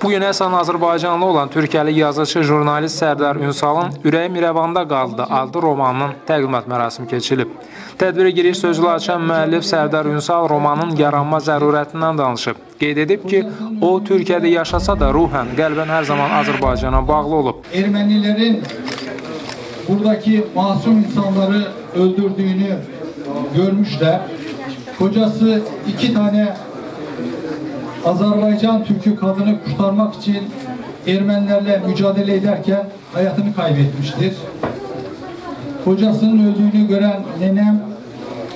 Bugün əsən Azərbaycanlı olan Türkiyəli yazıcı, jurnalist Sərdar Ünsalın Ürəyim İrəvanda qaldı adlı romanının təqdimat mərasimi keçilib. Tədbirə giriş sözlə açan müəllif Sərdar Ünsal romanın yaranma zərurətindən danışıb. Qeyd edib ki, o Türkiyədə yaşasa da ruhən, qəlbən hər zaman Azərbaycana bağlı olub. Ermənilərin buradaki masum insanları öldürdüğünü görmüşler. Kocası 2 tane Azerbaycan Türk'ü kadını kurtarmak için Ermenilerle mücadele ederken hayatını kaybetmiştir. Kocasının öldüğünü gören nenem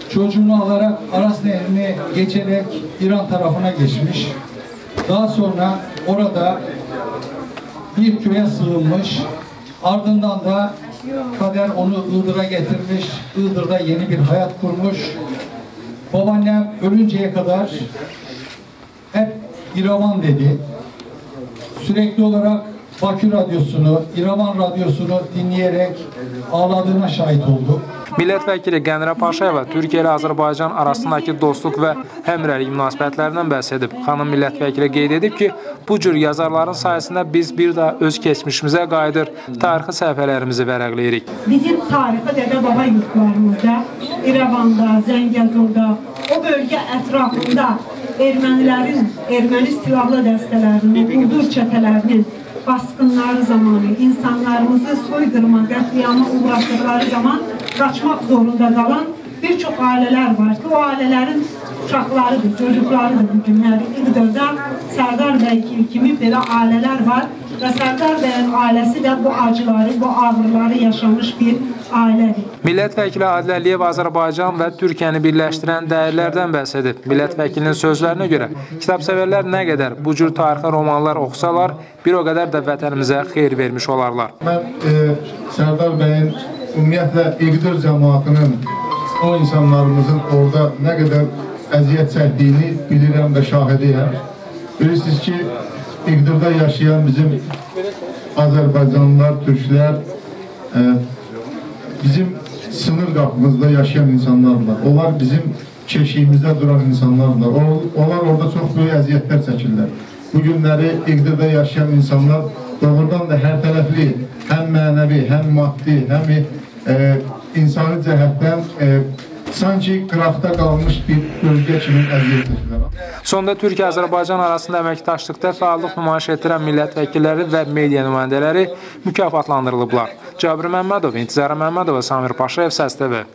çocuğunu alarak Aras Nehri'ni geçerek İran tarafına geçmiş. Daha sonra orada bir köye sığınmış. Ardından da kader onu Iğdır'a getirmiş. Iğdır'da yeni bir hayat kurmuş. Babaannem ölünceye kadar hep İravan dedi. Sürekli olarak Bakü Radyosunu, İravan Radyosunu dinleyerek ağladığına şahit olduk. Millət-vəkili Qənirə Paşayeva Türkiyə ilə Azərbaycan arasındakı dostluq və həmrəylik münasibətlərindən bəhs edib. Xanım millət-vəkili qeyd edib ki, bu cür yazarların sayəsində biz bir daha öz keçmişimizə qayıdır, tarixi səhifələrimizi vərəqləyirik. Bizim tarixi dədə-baba yurtlarımızda, İrəvanda, Zəngəzurda, o bölgə ətrafında erməni silahlı dəstələrinin, quldur çətələrinin baskınları zamanı, insanlarımızı soyqırma, qətliama uğraşdıqları zaman qaçmaq zorunda qalan bir çox ailələr var ki, o ailələrin uşaqlarıdır, çocuklarıdır bu günləri. İqdırda Sərdar bəy kimi belə ailələr var və Sərdar bəyin ailəsi də bu acıları, bu ağrıları yaşamış bir ailədir. Millət-vəkili Adil Əliyev Azərbaycan və Türkiyəni birləşdirən dəyərlərdən bəhs edib. Millət-vəkilinin sözlərinə görə, kitabsevərlər nə qədər bu cür tarixi romanlar oxusalar, bir o qədər də vətənimizə xeyir vermiş olarlar. Mən Sərdar bəyin ümumiyyətlə İqdır cəmaatının, o insanlarımızın orada nə qədər əziyyət çəkdiyini bilirəm və şahidiyəm. Bilirsiniz ki, İqdırda yaşayan bizim Azərbaycanlılar, Türklər, bizim sınır qapımızda yaşayan insanlardır. Onlar bizim keşiyimizdə duran insanlardır. Onlar orada çox böyük əziyyətlər çəkirlər. Bu günləri İqdırda yaşayan insanlar doğrudan da hər tərəfli, həm mənəvi, həm maddi, həm insani cəhətdən sanki qıraqda qalmış bir bölgə kimi əziyyət çəkirlər. Sonda Türkiyə-Azərbaycan arasında əməkdaşlıqda fəallıq nümayiş etdirən millət-vəkilləri və media nümayəndələri mükafatlandırılıblar. Cabir Məmmədov, İntizar Məmmədov və Samir Paşayev, Səs TV.